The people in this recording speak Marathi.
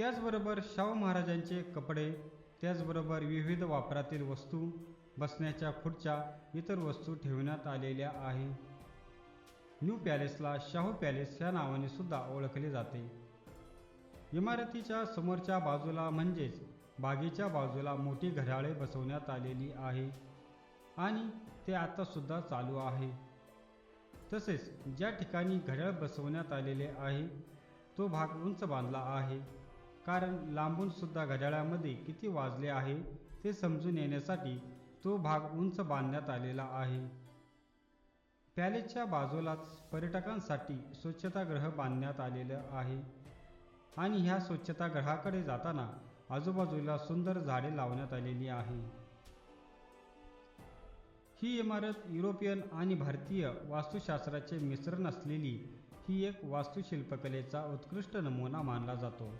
त्याचबरोबर शाहू महाराजांचे कपडे, त्याचबरोबर विविध वापरातील वस्तू, बसण्याच्या खुर्च्या, इतर वस्तू ठेवण्यात आलेल्या आहे. न्यू पॅलेसला शाहू पॅलेस या नावाने सुद्धा ओळखले जाते. इमारतीच्या समोरच्या बाजूला म्हणजेच बागेच्या बाजूला मोठी घड्याळे बसवण्यात आलेली आहे आणि ते आता सुद्धा चालू आहे. तसेच ज्या ठिकाणी घड्याळ बसवण्यात आलेले आहे तो भाग उंच बांधला आहे, कारण लांबून सुद्धा घड्याळामध्ये किती वाजले आहे ते समजून येण्यासाठी तो भाग उंच बांधण्यात आलेला आहे. पॅलेसच्या बाजूलाच पर्यटकांसाठी स्वच्छतागृह बांधण्यात आलेलं आहे आणि ह्या स्वच्छतागृहाकडे जाताना आजूबाजूला सुंदर झाडे लावण्यात आलेली आहे. ही इमारत युरोपियन आणि भारतीय वास्तुशास्त्राचे मिश्रण असलेली ही एक वास्तुशिल्पकलेचा उत्कृष्ट नमुना मानला जातो.